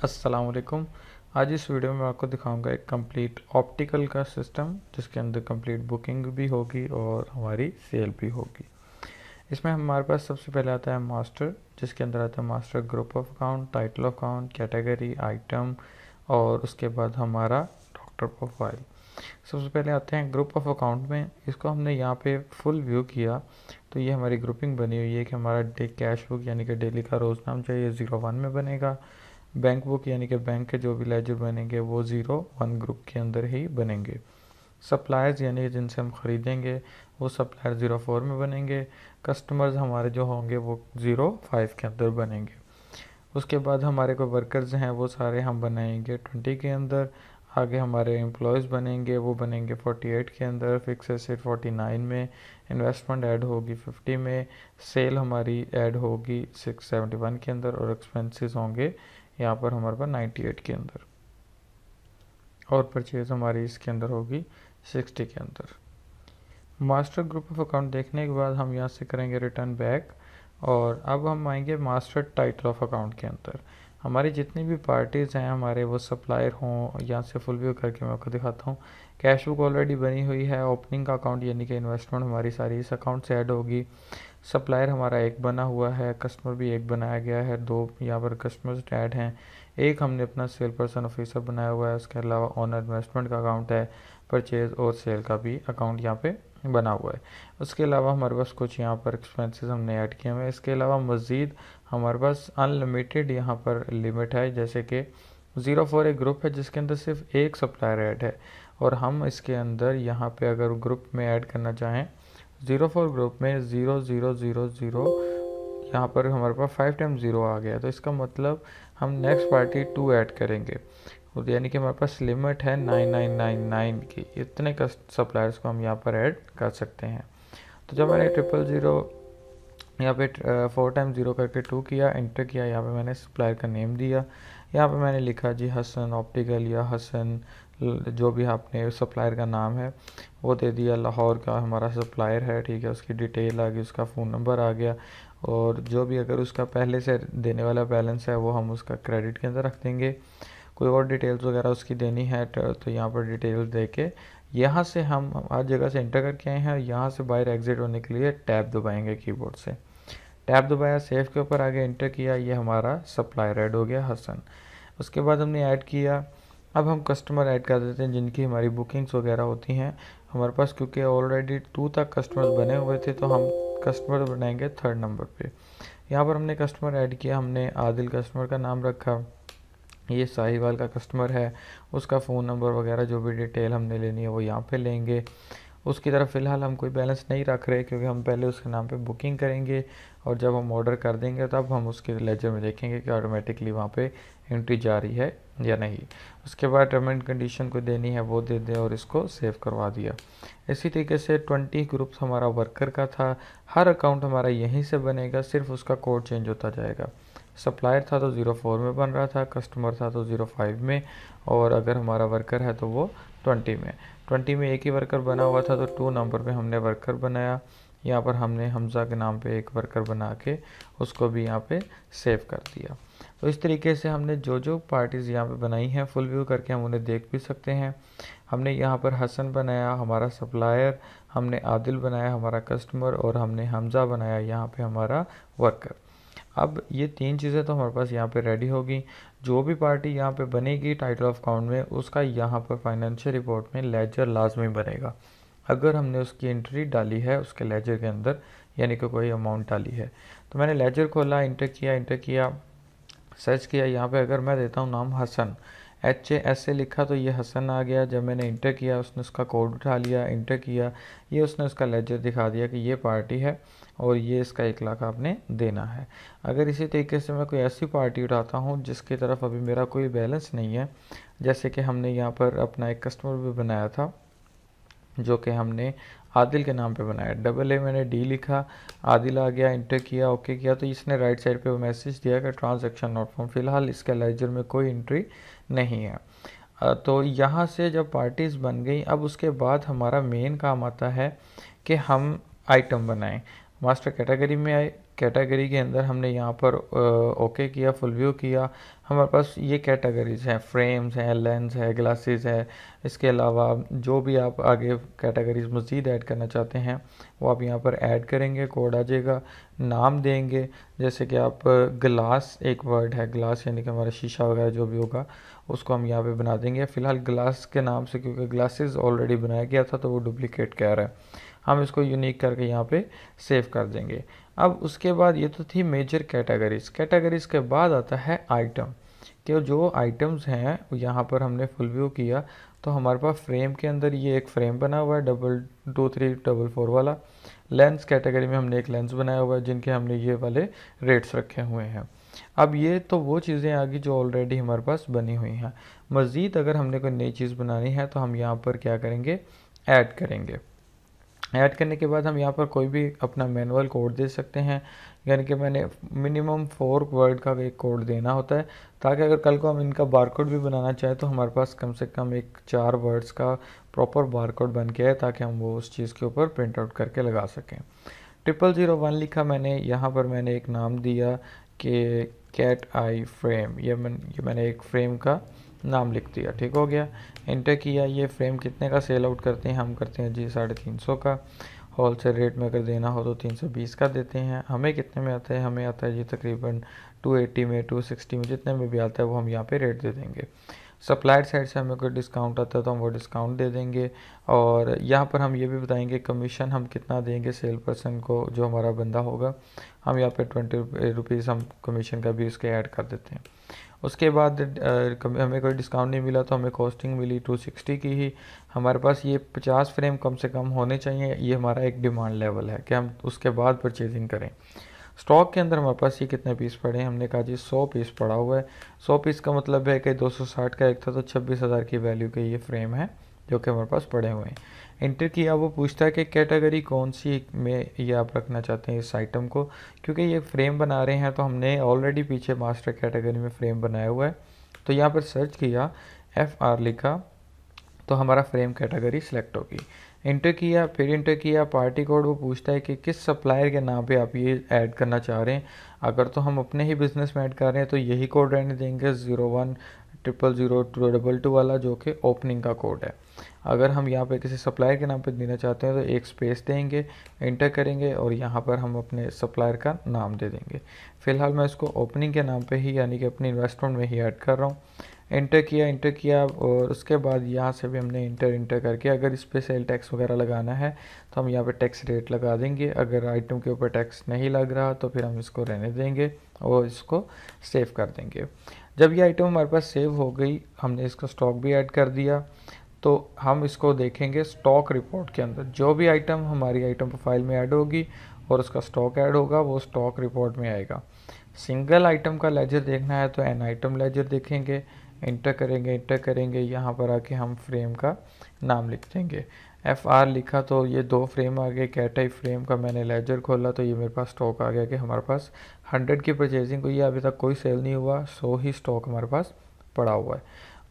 अस्सलाम वालेकुम। आज इस वीडियो में आपको दिखाऊंगा एक कंप्लीट ऑप्टिकल का सिस्टम जिसके अंदर कंप्लीट बुकिंग भी होगी और हमारी सेल भी होगी। इसमें हमारे पास सबसे पहले आता है मास्टर, जिसके अंदर आता है master group of account, title of account, category, item और उसके बाद हमारा डॉक्टर प्रोफाइल। सबसे पहले आते हैं ग्रुप ऑफ अकाउंट में। इसको हमने यहाँ पे फुल व्यू किया तो ये हमारी ग्रुपिंग बनी हुई है कि हमारा डे कैश बुक यानी कि डेली का रोज़ नाम चाहिए 01 में बनेगा। बैंक बुक यानी कि बैंक के जो भी लेजर बनेंगे वो 01 ग्रुप के अंदर ही बनेंगे। सप्लायर्स यानी कि जिनसे हम ख़रीदेंगे वो सप्लायर 04 में बनेंगे। कस्टमर्स हमारे जो होंगे वो 05 के अंदर बनेंगे। उसके बाद हमारे को वर्कर्स हैं वो सारे हम बनाएंगे 20 के अंदर। आगे हमारे एम्प्लॉयज़ बनेंगे वो बनेंगे 48 के अंदर। फिक्स एसेट 49 में। इन्वेस्टमेंट ऐड होगी 50 में। सेल हमारी ऐड होगी 671 के अंदर और एक्सपेंसेस होंगे यहाँ पर हमारे पास 98 के अंदर। और परचेज हमारी इसके अंदर होगी 60 के अंदर। मास्टर ग्रुप ऑफ अकाउंट देखने के बाद हम यहाँ से करेंगे रिटर्न बैक और अब हम आएंगे मास्टर टाइटल ऑफ अकाउंट के अंदर। हमारी जितनी भी पार्टीज़ हैं हमारे वो सप्लायर हों, यहाँ से फुल व्यू करके मैं आपको दिखाता हूँ। कैश बुक ऑलरेडी बनी हुई है। ओपनिंग का अकाउंट यानी कि इन्वेस्टमेंट हमारी सारी इस अकाउंट से ऐड होगी। सप्लायर हमारा एक बना हुआ है, कस्टमर भी एक बनाया गया है, 2 यहाँ पर कस्टमर्स ऐड हैं। एक हमने अपना सेल पर्सन ऑफिसर बनाया हुआ है। उसके अलावा ऑनर इन्वेस्टमेंट का अकाउंट है, परचेज और सेल का भी अकाउंट यहाँ पे बना हुआ है। उसके अलावा हमारे पास कुछ यहाँ पर एक्सपेंसेस हमने ऐड किए हुए हैं। इसके अलावा मज़ीद हमारे पास अनलिमिटेड यहाँ पर लिमिट है, जैसे कि 04 एक ग्रुप है जिसके अंदर सिर्फ एक सप्लायर ऐड है और हम इसके अंदर यहाँ पे अगर ग्रुप में ऐड करना चाहें 04 ग्रुप में 0000 यहाँ पर हमारे पास 5 टाइम 0 आ गया, तो इसका मतलब हम नेक्स्ट पार्टी 2 ऐड करेंगे यानी कि हमारे पास लिमिट है 9999 की। इतने सप्लायर्स को हम यहाँ पर ऐड कर सकते हैं। तो जब मैंने 000 यहाँ पे 4 टाइम 0 करके 2 किया, इंटर किया, यहाँ पे मैंने सप्लायर का नेम दिया। यहाँ पे मैंने लिखा जी हसन ऑप्टिकल या हसन, जो भी आपने सप्लायर का नाम है वो दे दिया। लाहौर का हमारा सप्लायर है, ठीक है। उसकी डिटेल आ गई, उसका फ़ोन नंबर आ गया और जो भी अगर उसका पहले से देने वाला बैलेंस है वो हम उसका क्रेडिट के अंदर रख देंगे। कोई और डिटेल्स वगैरह उसकी देनी है तो यहाँ पर डिटेल्स दे के यहाँ से हम हर जगह से इंटर करके आए हैं। यहाँ से बाहर एग्जिट होने के लिए टैब दबाएंगे कीबोर्ड से। टैब दबाया, सेव के ऊपर आगे इंटर किया, ये हमारा सप्लायर ऐड हो गया हसन। उसके बाद हमने ऐड किया। अब हम कस्टमर ऐड कर देते हैं जिनकी हमारी बुकिंग्स वगैरह होती हैं हमारे पास, क्योंकि ऑलरेडी 2 तक कस्टमर्स बने हुए थे तो हम कस्टमर बनाएंगे 3rd नंबर पे। यहाँ पर हमने कस्टमर ऐड किया। हमने आदिल कस्टमर का नाम रखा। ये साहिवाल का कस्टमर है, उसका फ़ोन नंबर वगैरह जो भी डिटेल हमने लेनी है वो यहाँ पे लेंगे। उसकी तरफ फ़िलहाल हम कोई बैलेंस नहीं रख रहे क्योंकि हम पहले उसके नाम पे बुकिंग करेंगे और जब हम ऑर्डर कर देंगे तब हम उसके लेजर में देखेंगे कि ऑटोमेटिकली वहाँ पे एंट्री जा रही है या नहीं। उसके बाद टर्म एंड कंडीशन को देनी है वो दे दें और इसको सेव करवा दिया। इसी तरीके से 20 ग्रुप्स हमारा वर्कर का था। हर अकाउंट हमारा यहीं से बनेगा, सिर्फ उसका कोड चेंज होता जाएगा। सप्लायर था तो 04 में बन रहा था, कस्टमर था तो 05 में और अगर हमारा वर्कर है तो वो 20 में। 20 में एक ही वर्कर बना हुआ था तो 2 नंबर पे हमने वर्कर बनाया। यहाँ पर हमने हमज़ा के नाम पे एक वर्कर बना के उसको भी यहाँ पे सेव कर दिया। तो इस तरीके से हमने जो जो पार्टीज़ यहाँ पे बनाई हैं फुल व्यू करके हम उन्हें देख भी सकते हैं। हमने यहाँ पर हसन बनाया हमारा सप्लायर, हमने आदिल बनाया हमारा कस्टमर और हमने हमज़ा बनाया यहाँ पे हमारा वर्कर। अब ये 3 चीज़ें तो हमारे पास यहाँ पे रेडी होगी। जो भी पार्टी यहाँ पे बनेगी टाइटल ऑफ अकाउंट में उसका यहाँ पर फाइनेंशियल रिपोर्ट में लेजर लाजमी बनेगा। अगर हमने उसकी एंट्री डाली है उसके लेजर के अंदर यानी कि कोई अमाउंट डाली है तो मैंने लेजर खोला, इंटर किया, सर्च किया। यहाँ पे अगर मैं देता हूँ नाम हसन, HAS से लिखा तो ये हसन आ गया। जब मैंने इंटर किया उसने उसका कोड उठा लिया, इंटर किया, ये उसने उसका लेजर दिखा दिया कि ये पार्टी है और ये इसका 1 लाख आपने देना है। अगर इसी तरीके से मैं कोई ऐसी पार्टी उठाता हूँ जिसकी तरफ अभी मेरा कोई बैलेंस नहीं है, जैसे कि हमने यहाँ पर अपना एक कस्टमर भी बनाया था जो कि हमने आदिल के नाम पे बनाया, AA मैंने D लिखा, आदिल आ गया, इंटर किया, ओके किया तो इसने राइट साइड पे वो मैसेज दिया कि ट्रांजैक्शन नॉट फाउंड। फ़िलहाल इसके लेजर में कोई एंट्री नहीं है। तो यहाँ से जब पार्टीज़ बन गई अब उसके बाद हमारा मेन काम आता है कि हम आइटम बनाएं। मास्टर कैटेगरी में आए, कैटेगरी के अंदर हमने यहाँ पर ओके किया, फुल व्यू किया। हमारे पास ये कैटेगरीज हैं, फ्रेम्स हैं, लेंस है, ग्लासेस है। इसके अलावा जो भी आप आगे कैटेगरीज मज़ीद ऐड करना चाहते हैं वो आप यहाँ पर ऐड करेंगे, कोड आ जाएगा, नाम देंगे। जैसे कि आप ग्लास एक वर्ड है, ग्लास यानी कि हमारा शीशा वगैरह जो भी होगा उसको हम यहाँ पे बना देंगे। फ़िलहाल ग्लास के नाम से, क्योंकि ग्लासेस ऑलरेडी बनाया गया था तो वो डुप्लीकेट कह रहा है, हम इसको यूनिक करके यहाँ पे सेव कर देंगे। अब उसके बाद ये तो थी मेजर कैटेगरीज। कैटेगरीज के बाद आता है आइटम, कि जो आइटम्स हैं यहाँ पर हमने फुल व्यू किया तो हमारे पास फ्रेम के अंदर ये एक फ्रेम बना हुआ है 22344 वाला। लेंस कैटेगरी में हमने एक लेंस बनाया हुआ है जिनके हमने ये वाले रेट्स रखे हुए हैं। अब ये तो वो चीज़ें आ गई जो ऑलरेडी हमारे पास बनी हुई हैं। मज़ीद अगर हमने कोई नई चीज़ बनानी है तो हम यहाँ पर क्या करेंगे, ऐड करेंगे। ऐड करने के बाद हम यहाँ पर कोई भी अपना मैनुअल कोड दे सकते हैं, यानी कि मैंने मिनिमम 4 वर्ड का एक कोड देना होता है, ताकि अगर कल को हम इनका बारकोड भी बनाना चाहें तो हमारे पास कम से कम एक 4 वर्ड्स का प्रॉपर बारकोड बन के आए, ताकि हम वो उस चीज़ के ऊपर प्रिंट आउट करके लगा सकें। 0001 लिखा मैंने, यहाँ पर मैंने एक नाम दिया कि कैट आई फ्रेम, ये मैंने एक फ्रेम का नाम लिख दिया, ठीक हो गया। इंटर किया। ये फ्रेम कितने का सेल आउट करते हैं, हम करते हैं जी 350 का। होलसेल रेट में अगर देना हो तो 320 का देते हैं। हमें कितने में आता है, हमें आता है जी तकरीबन 280 में, 260 में, जितने में भी आता है वो हम यहाँ पे रेट दे देंगे। सप्लायर साइड से हमें कोई डिस्काउंट आता है तो हम वो डिस्काउंट दे देंगे। और यहाँ पर हम ये भी बताएंगे कमीशन हम कितना देंगे सेल पर्सन को, जो हमारा बंदा होगा। हम यहाँ पे 20 रुपीज़ हम कमीशन का भी उसके ऐड कर देते हैं। उसके बाद हमें कोई डिस्काउंट नहीं मिला तो हमें कॉस्टिंग मिली 260 की ही। हमारे पास ये 50 फ्रेम कम से कम होने चाहिए, ये हमारा एक डिमांड लेवल है कि हम उसके बाद परचेजिंग करें। स्टॉक के अंदर हमारे पास ये कितने पीस पड़े हैं, हमने कहा जी 100 पीस पड़ा हुआ है। 100 पीस का मतलब है कि 260 का एक था, तो 26,000 की वैल्यू के ये फ्रेम है जो कि हमारे पास पड़े हुए हैं। इंटर किया, वो पूछता है कि कैटेगरी कौन सी में ये आप रखना चाहते हैं इस आइटम को, क्योंकि ये फ्रेम बना रहे हैं तो हमने ऑलरेडी पीछे मास्टर कैटेगरी में फ्रेम बनाया हुआ है। तो यहाँ पर सर्च किया, FR लिखा तो हमारा फ्रेम कैटेगरी सिलेक्ट होगी। इंटर किया, फिर इंटर किया पार्टी कोड, वो पूछता है कि किस सप्लायर के नाम पे आप ये ऐड करना चाह रहे हैं। अगर तो हम अपने ही बिज़नेस में ऐड कर रहे हैं तो यही कोड रहने देंगे 01000222 वाला, जो कि ओपनिंग का कोड है। अगर हम यहाँ पे किसी सप्लायर के नाम पे देना चाहते हैं तो एक स्पेस देंगे, इंटर करेंगे और यहाँ पर हम अपने सप्लायर का नाम दे देंगे। फ़िलहाल मैं इसको ओपनिंग के नाम पे ही, यानी कि अपनी इन्वेस्टमेंट में ही ऐड कर रहा हूँ। इंटर किया और उसके बाद यहाँ से भी हमने इंटर करके, अगर इस पर सेल टैक्स वगैरह लगाना है तो हम यहाँ पे टैक्स रेट लगा देंगे। अगर आइटम के ऊपर टैक्स नहीं लग रहा तो फिर हम इसको रहने देंगे और इसको सेव कर देंगे। जब ये आइटम हमारे पास सेव हो गई, हमने इसका स्टॉक भी ऐड कर दिया, तो हम इसको देखेंगे स्टॉक रिपोर्ट के अंदर। जो भी आइटम हमारी आइटम प्रोफाइल में ऐड होगी और उसका स्टॉक ऐड होगा वो स्टॉक रिपोर्ट में आएगा। सिंगल आइटम का लेजर देखना है तो एन आइटम लेजर देखेंगे, इंटर करेंगे यहाँ पर आके हम फ्रेम का नाम लिख देंगे। FR लिखा तो ये 2 फ्रेम आ गए। कैटाई फ्रेम का मैंने लेजर खोला तो ये मेरे पास स्टॉक आ गया कि हमारे पास 100 की परचेजिंग हुई है, अभी तक कोई सेल नहीं हुआ, 100 ही स्टॉक हमारे पास पड़ा हुआ है।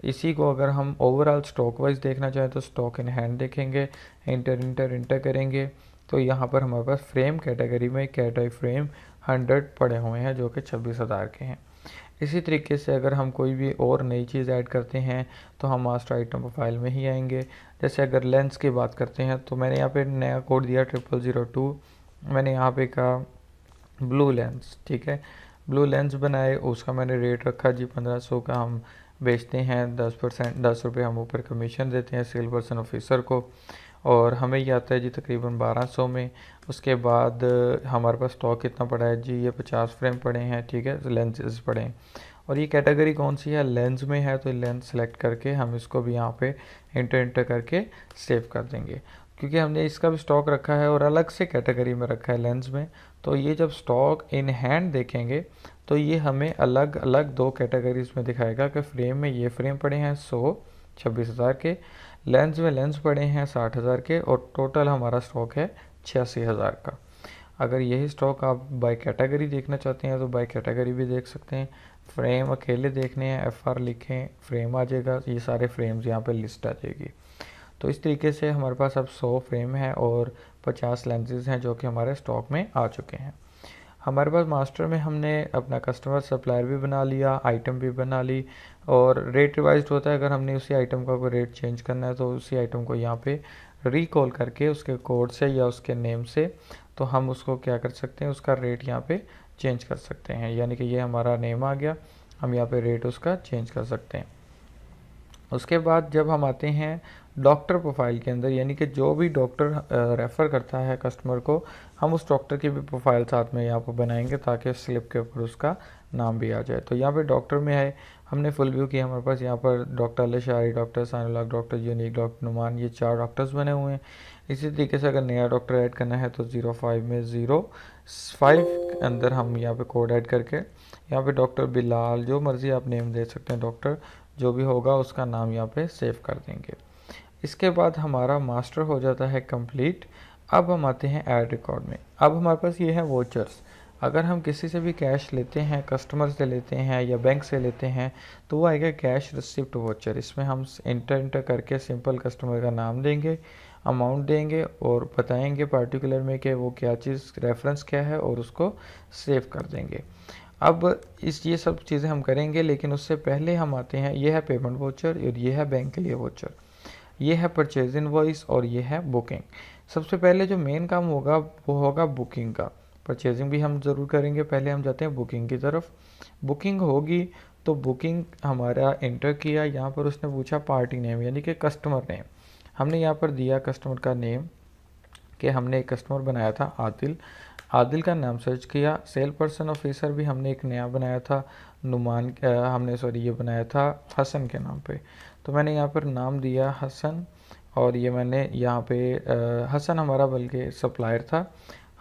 इसी को अगर हम ओवरऑल स्टॉक वाइज देखना चाहें तो स्टॉक इन हैंड देखेंगे, इंटर करेंगे तो यहाँ पर हमारे पास फ्रेम कैटेगरी में कैटाई फ्रेम 100 पड़े हुए हैं जो कि 26,000 के हैं। इसी तरीके से अगर हम कोई भी और नई चीज़ ऐड करते हैं तो हम मास्टर आइटम प्रोफाइल में ही आएंगे। जैसे अगर लेंस की बात करते हैं तो मैंने यहाँ पे नया कोड दिया 0002, मैंने यहाँ पे कहा ब्लू लेंस, ठीक है। ब्लू लेंस बनाए, उसका मैंने रेट रखा जी 1500 का। हम बेचते हैं 10%, 10 रुपये हम ऊपर कमीशन देते हैं सेल पर्सन ऑफिसर को, और हमें ये आता है जी तकरीबन 1200 में। उसके बाद हमारे पास स्टॉक कितना पड़ा है जी, ये 50 फ्रेम पड़े हैं, ठीक है, लेंसेज पड़े हैं। और ये कैटेगरी कौन सी है, लेंस में है, तो लेंस सेलेक्ट करके हम इसको भी यहाँ पे इंटर करके सेव कर देंगे, क्योंकि हमने इसका भी स्टॉक रखा है और अलग से कैटेगरी में रखा है लेंस में। तो ये जब स्टॉक इन हैंड देखेंगे तो ये हमें अलग अलग 2 कैटेगरीज में दिखाएगा कि फ्रेम में ये फ्रेम पड़े हैं 26,000 के, लेंस में लेंस पड़े हैं 60,000 के, और टोटल हमारा स्टॉक है 86,000 का। अगर यही स्टॉक आप बाय कैटेगरी देखना चाहते हैं तो बाय कैटेगरी भी देख सकते हैं। फ्रेम अकेले देखने हैं, FR लिखें, फ्रेम आ जाएगा, ये सारे फ्रेम्स यहाँ पे लिस्ट आ जाएगी। तो इस तरीके से हमारे पास अब 100 फ्रेम है और 50 लेंसेज हैं जो कि हमारे स्टॉक में आ चुके हैं। हमारे पास मास्टर में हमने अपना कस्टमर सप्लायर भी बना लिया, आइटम भी बना ली, और रेट रिवाइज्ड होता है। अगर हमने उसी आइटम का कोई रेट चेंज करना है तो उसी आइटम को यहाँ पे रिकॉल करके उसके कोड से या उसके नेम से तो हम उसको क्या कर सकते हैं, उसका रेट यहाँ पे चेंज कर सकते हैं। यानी कि ये हमारा नेम आ गया, हम यहाँ पे रेट उसका चेंज कर सकते हैं। उसके बाद जब हम आते हैं डॉक्टर प्रोफाइल के अंदर, यानी कि जो भी डॉक्टर रेफ़र करता है कस्टमर को, हम उस डॉक्टर की भी प्रोफाइल साथ में यहाँ पर बनाएंगे ताकि स्लिप के ऊपर उसका नाम भी आ जाए। तो यहाँ पे डॉक्टर में है, हमने फुल व्यू किया, हमारे पास यहाँ पर doctor Alshari, doctor Sanaullah, doctor यूनिक, डॉक्टर नुमान, ये 4 डॉक्टर्स बने हुए हैं। इसी तरीके से अगर नया डॉक्टर ऐड करना है तो 05 में 05 के अंदर हम यहाँ पे कोड ऐड करके यहाँ पे डॉक्टर बिलाल, जो मर्ज़ी आप नेम दे सकते हैं, डॉक्टर जो भी होगा उसका नाम यहाँ पे सेव कर देंगे। इसके बाद हमारा मास्टर हो जाता है कंप्लीट। अब हम आते हैं ऐड रिकॉर्ड में। अब हमारे पास ये है वोचर्स। अगर हम किसी से भी कैश लेते हैं, कस्टमर से लेते हैं या बैंक से लेते हैं, तो वो आएगा कैश रिसिप्ट वोचर। इसमें हम इंटर करके सिंपल कस्टमर का नाम देंगे, अमाउंट देंगे और बताएंगे पार्टिकुलर में कि वो क्या चीज़, रेफरेंस क्या है, और उसको सेव कर देंगे। अब ये सब चीज़ें हम करेंगे, लेकिन उससे पहले हम आते हैं, ये है पेमेंट वोचर और ये है बैंक के लिए वोचर, ये है परचेज इनवॉइस और ये है बुकिंग। सबसे पहले जो मेन काम होगा वो होगा बुकिंग का। परचेजिंग भी हम ज़रूर करेंगे, पहले हम जाते हैं बुकिंग की तरफ। बुकिंग होगी तो बुकिंग हमारा इंटर किया, यहाँ पर उसने पूछा पार्टी नेम यानी कि कस्टमर नेम। हमने यहाँ पर दिया कस्टमर का नेम कि हमने एक कस्टमर बनाया था आदिल, आदिल का नाम सर्च किया। सेल पर्सन ऑफिसर भी हमने एक नया बनाया था नुमान, ये बनाया था हसन के नाम पे, तो मैंने यहाँ पर नाम दिया हसन। और ये मैंने यहाँ पे हसन हमारा बल्कि सप्लायर था।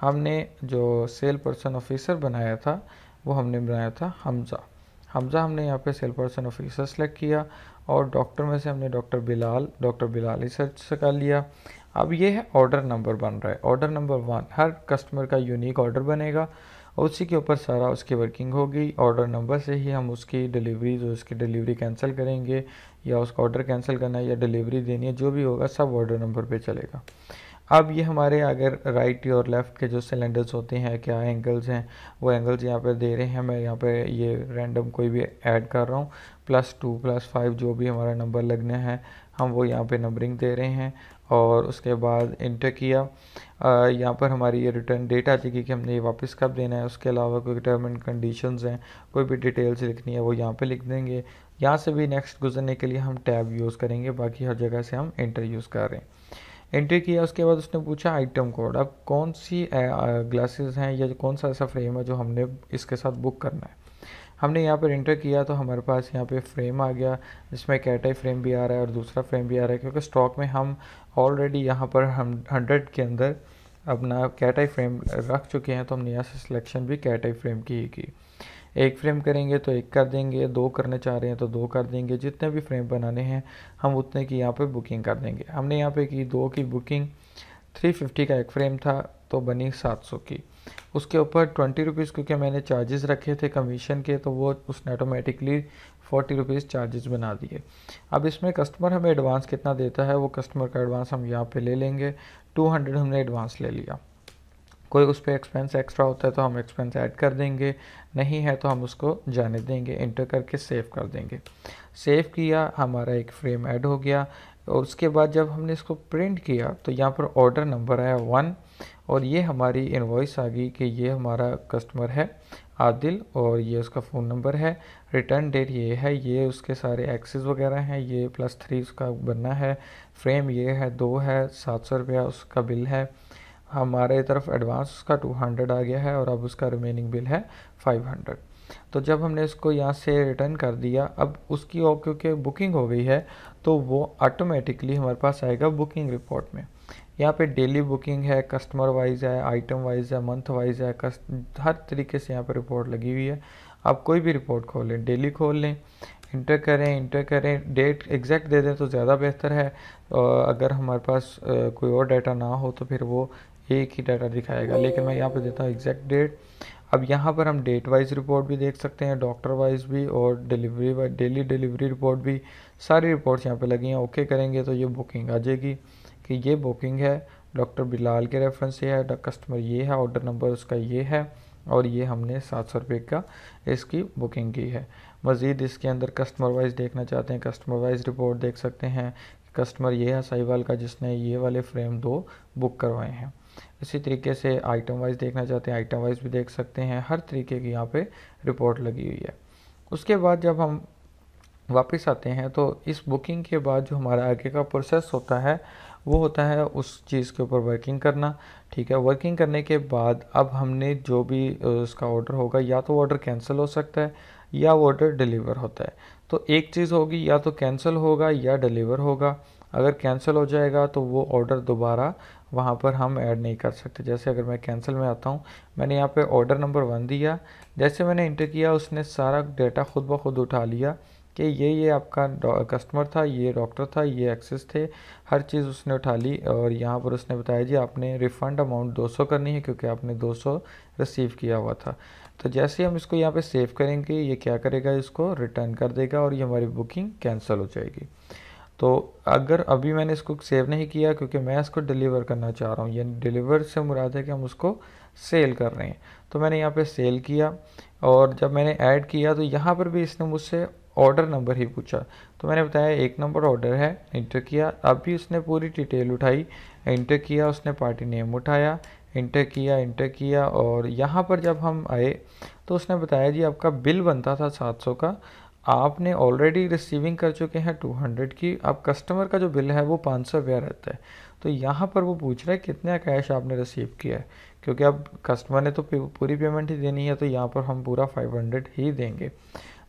हमने जो सेल पर्सन ऑफिसर बनाया था वो हमने बनाया था हमज़ा। हमज़ा हमने यहाँ पे सेल पर्सन ऑफिसर सेलेक्ट किया, और डॉक्टर में से हमने डॉक्टर बिलाल ही सर्च कर लिया। अब ये है ऑर्डर नंबर बन रहा है, ऑर्डर नंबर 1। हर कस्टमर का यूनिक ऑर्डर बनेगा और उसी के ऊपर सारा उसकी वर्किंग होगी। ऑर्डर नंबर से ही हम उसकी डिलीवरी, जो उसकी डिलीवरी कैंसिल करेंगे या उसका ऑर्डर कैंसिल करना है या डिलीवरी देनी है, जो भी होगा सब ऑर्डर नंबर पे चलेगा। अब ये हमारे अगर राइट और लेफ़्ट के जो सिलेंडर्स होते हैं, क्या एंगल्स हैं, वो एंगल्स यहाँ पर दे रहे हैं। मैं यहाँ पे ये रैंडम कोई भी ऐड कर रहा हूँ, +2 +5 जो भी हमारा नंबर लगने हैं हम वो यहाँ पे नंबरिंग दे रहे हैं। और उसके बाद इंटर किया, यहाँ पर हमारी ये रिटर्न डेट आ जाएगी कि हमने ये वापस कब देना है। उसके अलावा कोई टर्म एंड कंडीशंस हैं, कोई भी डिटेल्स लिखनी है वो यहाँ पे लिख देंगे। यहाँ से भी नेक्स्ट गुजरने के लिए हम टैब यूज़ करेंगे, बाकी हर जगह से हम इंटर यूज़ कर रहे हैं। एंट्री किया, उसके बाद उसने पूछा आइटम कोड। अब कौन सी ग्लासेस हैं या कौन सा ऐसा फ्रेम है जो हमने इसके साथ बुक करना है। हमने यहाँ पर इंटर किया तो हमारे पास यहाँ पे फ्रेम आ गया, जिसमें कैटाई फ्रेम भी आ रहा है और दूसरा फ्रेम भी आ रहा है, क्योंकि स्टॉक में हम ऑलरेडी यहाँ पर हम 100 के अंदर अपना कैटाई फ्रेम रख चुके हैं, तो हमने यहाँ से सिलेक्शन भी कैटाई फ्रेम की ही की। एक फ्रेम करेंगे तो एक कर देंगे, 2 करने चाह रहे हैं तो 2 कर देंगे, जितने भी फ्रेम बनाने हैं हम उतने की यहाँ पे बुकिंग कर देंगे। हमने यहाँ पे की 2 की बुकिंग, 350 का एक फ्रेम था तो बनी 700 की। उसके ऊपर 20 रुपीज़ क्योंकि मैंने चार्जेस रखे थे कमीशन के, तो वो उसने ऑटोमेटिकली 40 रुपीज़ चार्जेस बना दिए। अब इसमें कस्टमर हमें एडवांस कितना देता है, वो कस्टमर का एडवांस हम यहाँ पे ले लेंगे। 200 हमने एडवांस ले लिया। कोई उस पर एक्सपेंस एक्स्ट्रा होता है तो हम एक्सपेंस ऐड कर देंगे, नहीं है तो हम उसको जाने देंगे, इंटर करके सेव कर देंगे। सेव किया, हमारा एक फ्रेम ऐड हो गया। और उसके बाद जब हमने इसको प्रिंट किया तो यहाँ पर ऑर्डर नंबर आया 1, और ये हमारी इनवॉइस आ गई कि ये हमारा कस्टमर है आदिल और ये उसका फ़ोन नंबर है। रिटर्न डेट ये है, ये उसके सारे एक्सेस वगैरह हैं, ये +3 उसका बनना है। फ्रेम ये है 2 है, 700 रुपया उसका बिल है। हमारे तरफ एडवांस उसका 200 आ गया है और अब उसका रिमेनिंग बिल है 500। तो जब हमने इसको यहाँ से रिटर्न कर दिया, अब उसकी और क्योंकि बुकिंग हो गई है तो वो ऑटोमेटिकली हमारे पास आएगा बुकिंग रिपोर्ट में। यहाँ पे डेली बुकिंग है, कस्टमर वाइज है, आइटम वाइज है, मंथ वाइज है, हर तरीके से यहाँ पर रिपोर्ट लगी हुई है। आप कोई भी रिपोर्ट खोल लें, डेली खोल लें, इंटर करें, डेट एग्जैक्ट दे दें तो ज़्यादा बेहतर है। अगर हमारे पास कोई और डाटा ना हो तो फिर वो एक ही डाटा दिखाएगा, लेकिन मैं यहाँ पे देता हूँ एग्जैक्ट डेट। अब यहाँ पर हम डेट वाइज रिपोर्ट भी देख सकते हैं, डॉक्टर वाइज भी, और delivery wise daily delivery report भी, सारी रिपोर्ट्स यहाँ पे लगी हैं। ओके करेंगे तो ये बुकिंग आ जाएगी कि ये बुकिंग है, डॉक्टर बिलाल के रेफरेंस से है, कस्टमर ये है, ऑर्डर नंबर उसका ये है और ये हमने 700 रुपये का इसकी बुकिंग की है। मज़ीद इसके अंदर कस्टमर वाइज देखना चाहते हैं, कस्टमर वाइज रिपोर्ट देख सकते हैं। कस्टमर ये है साहिवाल का जिसने ये वाले फ्रेम 2 बुक करवाए हैं। इसी तरीके से आइटम वाइज देखना चाहते हैं, आइटम वाइज भी देख सकते हैं। हर तरीके की यहाँ पे रिपोर्ट लगी हुई है। उसके बाद जब हम वापस आते हैं तो इस बुकिंग के बाद जो हमारा आगे का प्रोसेस होता है वो होता है उस चीज़ के ऊपर वर्किंग करना। ठीक है, वर्किंग करने के बाद अब हमने जो भी उसका ऑर्डर होगा, या तो ऑर्डर कैंसिल हो सकता है या वो ऑर्डर डिलीवर होता है। तो एक चीज़ होगी, या तो कैंसिल होगा या डिलीवर होगा। अगर कैंसिल हो जाएगा तो वो ऑर्डर दोबारा वहाँ पर हम ऐड नहीं कर सकते। जैसे अगर मैं कैंसिल में आता हूँ, मैंने यहाँ पे ऑर्डर नंबर 1 दिया, जैसे मैंने इंटर किया उसने सारा डेटा खुद ब खुद उठा लिया कि ये आपका कस्टमर था, ये डॉक्टर था, ये एक्सेस थे, हर चीज़ उसने उठा ली। और यहाँ पर उसने बताया जी आपने रिफ़ंड अमाउंट 200 करनी है क्योंकि आपने 200 रिसीव किया हुआ था। तो जैसे ही हम इसको यहाँ पे सेव करेंगे, ये क्या करेगा, इसको रिटर्न कर देगा और ये हमारी बुकिंग कैंसिल हो जाएगी। तो अगर अभी मैंने इसको सेव नहीं किया क्योंकि मैं इसको डिलीवर करना चाह रहा हूँ, यानी डिलीवर से मुराद है कि हम उसको सेल कर रहे हैं, तो मैंने यहाँ पे सेल किया। और जब मैंने ऐड किया तो यहाँ पर भी इसने मुझसे ऑर्डर नंबर ही पूछा, तो मैंने बताया 1 नंबर ऑर्डर है, इंटर किया। अभी उसने पूरी डिटेल उठाई, इंटर किया, उसने पार्टी नेम उठाया, इंटर किया। और यहाँ पर जब हम आए तो उसने बताया जी आपका बिल बनता था 700 का, आपने ऑलरेडी रिसीविंग कर चुके हैं 200 की, अब कस्टमर का जो बिल है वो 500 रुपया रहता है। तो यहाँ पर वो पूछ रहा है कितना कैश आपने रिसीव किया है, क्योंकि अब कस्टमर ने तो पूरी पेमेंट ही देनी है, तो यहाँ पर हम पूरा 500 ही देंगे।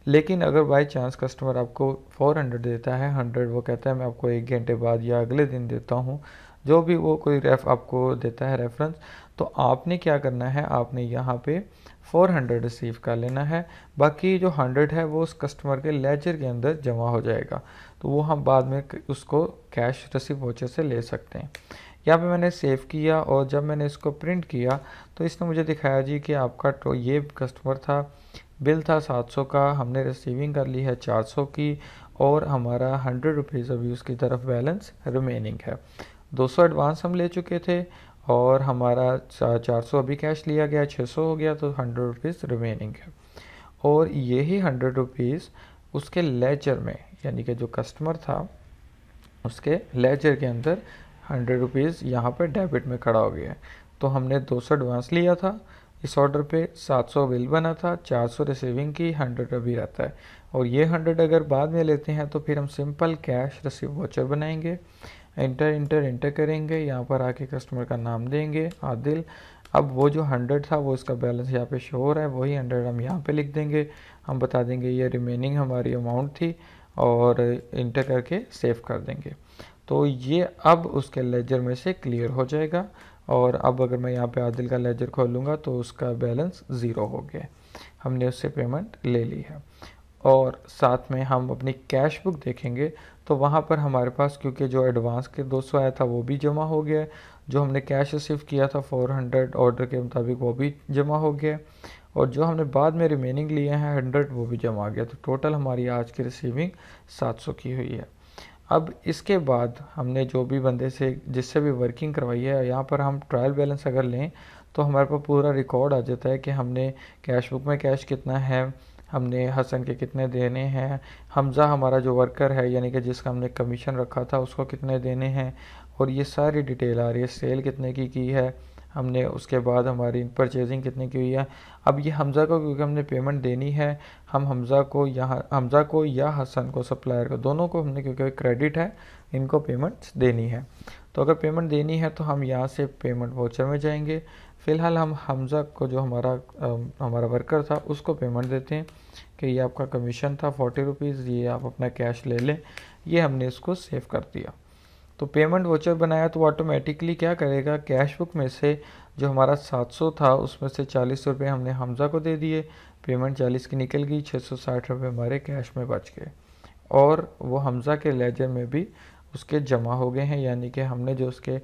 लेकिन अगर बाई चांस कस्टमर आपको 400 देता है, 100 वो कहता है मैं आपको 1 घंटे बाद या अगले दिन देता हूँ, जो भी वो कोई आपको देता है रेफरेंस, तो आपने क्या करना है, आपने यहाँ पे 400 रिसीव कर लेना है। बाकी जो 100 है वो उस कस्टमर के लेजर के अंदर जमा हो जाएगा, तो वो हम बाद में उसको कैश रिसीव वाउचर से ले सकते हैं। यहाँ पे मैंने सेव किया और जब मैंने इसको प्रिंट किया तो इसने मुझे दिखाया जी कि आपका तो ये कस्टमर था, बिल था 700 का, हमने रिसीविंग कर ली है 400 की और हमारा 100 रुपीज़ अभी उसकी तरफ बैलेंस रिमेनिंग है। 200 एडवांस हम ले चुके थे और हमारा 400 अभी कैश लिया गया, 600 हो गया, तो 100 रुपीज़ रिमेनिंग है। और यही 100 रुपीज़ उसके लेजर में, यानी कि जो कस्टमर था उसके लेजर के अंदर 100 रुपीज़ यहाँ पर डेबिट में खड़ा हो गया है। तो हमने 200 एडवांस लिया था इस ऑर्डर पे, 700 बिल बना था, 400 रिसीविंग की, 100 अभी रहता है। और ये 100 अगर बाद में लेते हैं तो फिर हम सिंपल कैश रिसीव वाउचर बनाएंगे, इंटर करेंगे, यहाँ पर आके कस्टमर का नाम देंगे आदिल। अब वो जो 100 था वो इसका बैलेंस यहाँ पे शो हो रहा है, वही 100 हम यहाँ पे लिख देंगे, हम बता देंगे ये रिमेनिंग हमारी अमाउंट थी और इंटर करके सेव कर देंगे। तो ये अब उसके लेजर में से क्लियर हो जाएगा। और अब अगर मैं यहाँ पे आदिल का लेजर खोलूँगा तो उसका बैलेंस 0 हो गया, हमने उससे पेमेंट ले ली है। और साथ में हम अपनी कैश बुक देखेंगे तो वहाँ पर हमारे पास क्योंकि जो एडवांस के 200 आया था वो भी जमा हो गया, जो हमने कैश रिसीव किया था 400 ऑर्डर के मुताबिक वो भी जमा हो गया, और जो हमने बाद में रिमेनिंग लिए हैं 100 वो भी जमा आ गया। तो टोटल हमारी आज की रिसीविंग 700 की हुई है। अब इसके बाद हमने जो भी बंदे से जिससे भी वर्किंग करवाई है, यहाँ पर हम ट्रायल बैलेंस अगर लें तो हमारे पास पूरा रिकॉर्ड आ जाता है कि हमने कैश बुक में कैश कितना है, हमने हसन के कितने देने हैं, हमज़ा हमारा जो वर्कर है यानी कि जिसका हमने कमीशन रखा था उसको कितने देने हैं, और ये सारी डिटेल आ रही है। सेल कितने की है हमने, उसके बाद हमारी परचेजिंग कितने की हुई है। अब ये हमज़ा को क्योंकि हमने पेमेंट देनी है, हम हमज़ा को या हसन को, सप्लायर को, दोनों को हमने, क्योंकि क्रेडिट है, इनको पेमेंट देनी है। तो अगर पेमेंट देनी है तो हम यहाँ से पेमेंट वाउचर में जाएंगे। फ़िलहाल हम हमज़ा को, जो हमारा वर्कर था, उसको पेमेंट देते हैं कि ये आपका कमीशन था 40 रुपीज़, ये आप अपना कैश ले लें। ये हमने इसको सेव कर दिया। तो पेमेंट वाउचर बनाया तो ऑटोमेटिकली क्या करेगा, कैश बुक में से जो हमारा 700 था उसमें से 40 रुपये हमने हमज़ा को दे दिए, पेमेंट 40 की निकल गई, 660 रुपये हमारे कैश में बच गए और वो हमज़ा के लेजर में भी उसके जमा हो गए हैं। यानी कि हमने जो उसके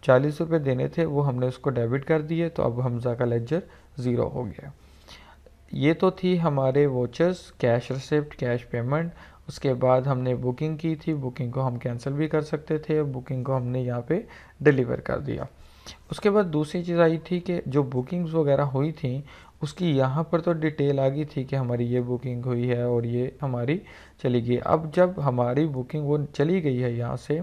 40 रुपये देने थे वो हमने उसको डेबिट कर दिए, तो अब हमज़ा का लेजर 0 हो गया। ये तो थी हमारे vouchers, cash receipt, cash payment उसके बाद हमने बुकिंग की थी, बुकिंग को हम कैंसिल भी कर सकते थे, बुकिंग को हमने यहाँ पे डिलीवर कर दिया। उसके बाद दूसरी चीज़ आई थी कि जो बुकिंग्स वगैरह हुई थी उसकी यहाँ पर तो डिटेल आ गई थी कि हमारी ये बुकिंग हुई है और ये हमारी चली गई। अब जब हमारी बुकिंग वो चली गई है यहाँ से,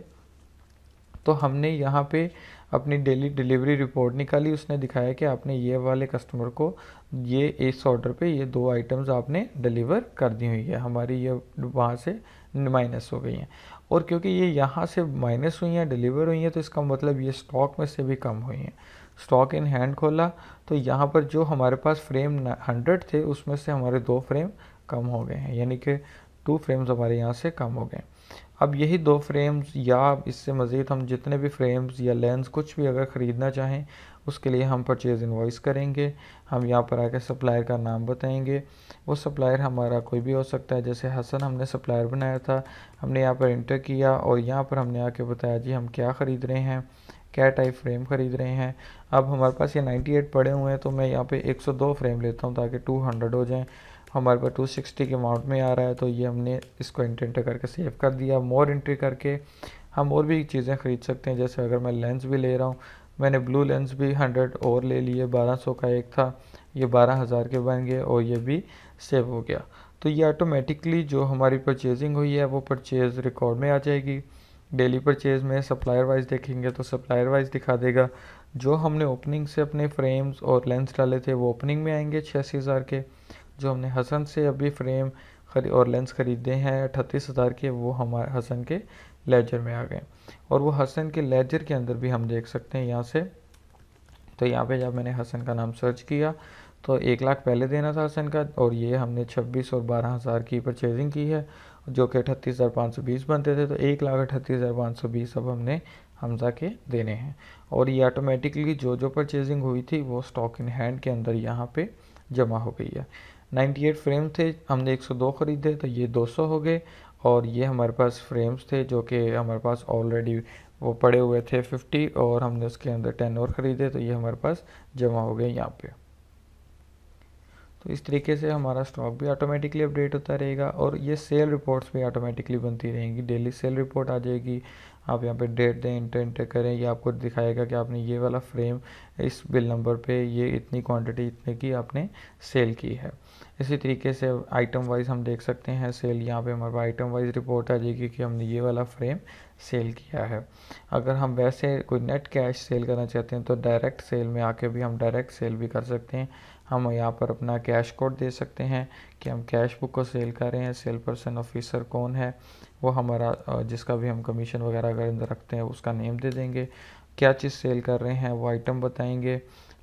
तो हमने यहाँ पे अपनी डेली डिलीवरी रिपोर्ट निकाली, उसने दिखाया कि आपने ये वाले कस्टमर को ये इस ऑर्डर पे ये 2 आइटम्स आपने डिलीवर कर दी हुई है, हमारी ये वहाँ से माइनस हो गई हैं। और क्योंकि ये यहाँ से माइनस हुई हैं, डिलीवर हुई हैं, तो इसका मतलब ये स्टॉक में से भी कम हुई हैं। स्टॉक इन हैंड खोला तो यहाँ पर जो हमारे पास फ्रेम 100 थे उसमें से हमारे 2 फ्रेम कम हो गए हैं, यानी कि 2 फ्रेम्स हमारे यहाँ से कम हो गए। अब यही 2 फ्रेम्स या इससे मज़ीद हम जितने भी फ्रेम्स या लेंस कुछ भी अगर ख़रीदना चाहें उसके लिए हम परचेज़ इनवॉइस करेंगे। हम यहाँ पर आकर सप्लायर का नाम बताएंगे, वो सप्लायर हमारा कोई भी हो सकता है। जैसे हसन हमने सप्लायर बनाया था, हमने यहाँ पर इंटर किया और यहाँ पर हमने आके बताया जी हम क्या ख़रीद रहे हैं, क्या टाइप फ्रेम ख़रीद रहे हैं। अब हमारे पास ये 98 पड़े हुए हैं तो मैं यहाँ पे 102 फ्रेम लेता हूँ ताकि 200 हो जाएं। हमारे पास 260 के अमाउंट में आ रहा है तो ये हमने इसको इंटर करके सेव कर दिया। मोर एंट्री करके हम और भी चीज़ें ख़रीद सकते हैं। जैसे अगर मैं लेंस भी ले रहा हूँ, मैंने ब्लू लेंस भी 100 और ले लिए, 1200 का एक था, ये 12,000 के बन गए और ये भी सेव हो गया। तो ये ऑटोमेटिकली जो हमारी परचेजिंग हुई है वो परचेज़ रिकॉर्ड में आ जाएगी। डेली परचेज़ में सप्लायर वाइज देखेंगे तो सप्लायर वाइज दिखा देगा। जो हमने ओपनिंग से अपने फ्रेम्स और लेंस डाले थे वो ओपनिंग में आएंगे 86,000 के। जो हमने हसन से अभी फ्रेम और लेंस ख़रीदे हैं 38,000 के, वो हमारे हसन के लेजर में आ गए। और वो हसन के लेजर के अंदर भी हम देख सकते हैं यहाँ से। तो यहाँ पे जब मैंने हसन का नाम सर्च किया तो 1 लाख पहले देना था हसन का, और ये हमने 26 और 12,000 की परचेजिंग की है जो कि 38,520 बनते थे। तो 1,38,520 अब हमने हमजा के देने हैं। और ये ऑटोमेटिकली जो जो परचेजिंग हुई थी वो स्टॉक इन हैंड के अंदर यहाँ पे जमा हो गई है। 98 फ्रेम थे, हमने 102 ख़रीदे तो ये 200 हो गए। और ये हमारे पास फ्रेम्स थे जो कि हमारे पास ऑलरेडी वो पड़े हुए थे 50, और हमने उसके अंदर 10 और ख़रीदे तो ये हमारे पास जमा हो गए यहाँ पे। तो इस तरीके से हमारा स्टॉक भी ऑटोमेटिकली अपडेट होता रहेगा और ये सेल रिपोर्ट्स भी ऑटोमेटिकली बनती रहेंगी। डेली सेल रिपोर्ट आ जाएगी, आप यहाँ पे डेट दें, इंटर करें, ये आपको दिखाएगा कि आपने ये वाला फ्रेम इस बिल नंबर पे ये इतनी क्वांटिटी इतने की आपने सेल की है। इसी तरीके से आइटम वाइज हम देख सकते हैं सेल, यहाँ पे हमारे पास आइटम वाइज रिपोर्ट आ जाएगी कि हमने ये वाला फ्रेम सेल किया है। अगर हम वैसे कोई नेट कैश सेल करना चाहते हैं तो डायरेक्ट सेल में आके भी हम डायरेक्ट सेल भी कर सकते हैं। हम यहाँ पर अपना कैश कोड दे सकते हैं कि हम कैश बुक को सेल कर रहे हैं, सेल पर्सन ऑफिसर कौन है वो हमारा जिसका भी हम कमीशन वगैरह अगर अंदर रखते हैं उसका नेम दे देंगे, क्या चीज़ सेल कर रहे हैं वो आइटम बताएंगे,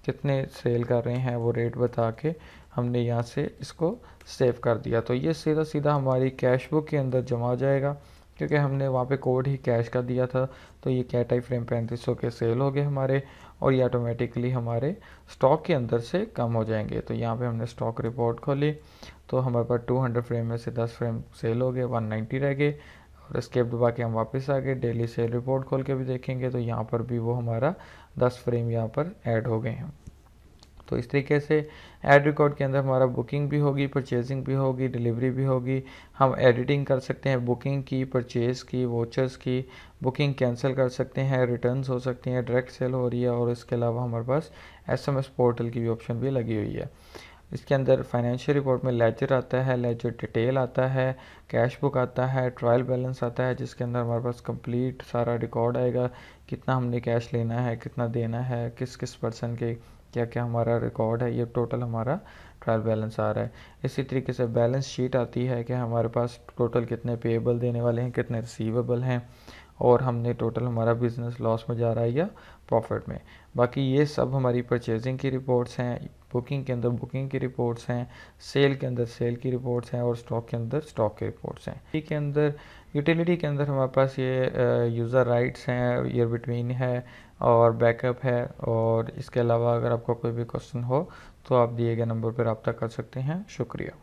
कितने सेल कर रहे हैं वो रेट बता के हमने यहाँ से इसको सेव कर दिया। तो ये सीधा सीधा हमारी कैश बुक के अंदर जमा हो जाएगा क्योंकि हमने वहाँ पे कोड ही कैश का दिया था। तो ये क्या टाइप फ्रेम 3500 के सेल हो गए हमारे, और ये ऑटोमेटिकली हमारे स्टॉक के अंदर से कम हो जाएंगे। तो यहाँ पे हमने स्टॉक रिपोर्ट खोली तो हमारे पास 200 फ्रेम में से 10 फ्रेम सेल हो गए, 190 रह गए, और एस्केप दबा के हम वापस आ गए। डेली सेल रिपोर्ट खोल के भी देखेंगे तो यहाँ पर भी वो हमारा 10 फ्रेम यहाँ पर ऐड हो गए हैं। तो इस तरीके से ऐड रिकॉर्ड के अंदर हमारा बुकिंग भी होगी, परचेजिंग भी होगी, डिलीवरी भी होगी। हम एडिटिंग कर सकते हैं बुकिंग की, परचेज़ की, वोचर्स की, बुकिंग कैंसिल कर सकते हैं, रिटर्न्स हो सकती हैं, डायरेक्ट सेल हो रही है, और इसके अलावा हमारे पास SMS पोर्टल की भी ऑप्शन भी लगी हुई है। इसके अंदर फाइनेंशियल रिपोर्ट में लेजर आता है, लेजर डिटेल आता है, कैश बुक आता है, ट्रायल बैलेंस आता है, जिसके अंदर हमारे पास कंप्लीट सारा रिकॉर्ड आएगा, कितना हमने कैश लेना है, कितना देना है, किस किस पर्सन के क्या क्या हमारा रिकॉर्ड है, ये टोटल हमारा ट्रायल बैलेंस आ रहा है। इसी तरीके से बैलेंस शीट आती है कि हमारे पास टोटल कितने पेएबल देने वाले हैं, कितने रिसीवेबल हैं, और हमने टोटल हमारा बिज़नेस लॉस में जा रहा है या प्रॉफिट में। बाकी ये सब हमारी परचेजिंग की रिपोर्ट्स हैं, बुकिंग के अंदर बुकिंग की रिपोर्ट्स हैं, सेल के अंदर सेल की रिपोर्ट्स हैं, और स्टॉक के अंदर स्टॉक की रिपोर्ट्स हैं। के अंदर यूटिलिटी के अंदर हमारे पास ये यूज़र राइट्स हैं, ईयर बिटवीन है, और बैकअप है। और इसके अलावा अगर आपका कोई भी क्वेश्चन हो तो आप दिए गए नंबर पर रब्ता कर सकते हैं। शुक्रिया।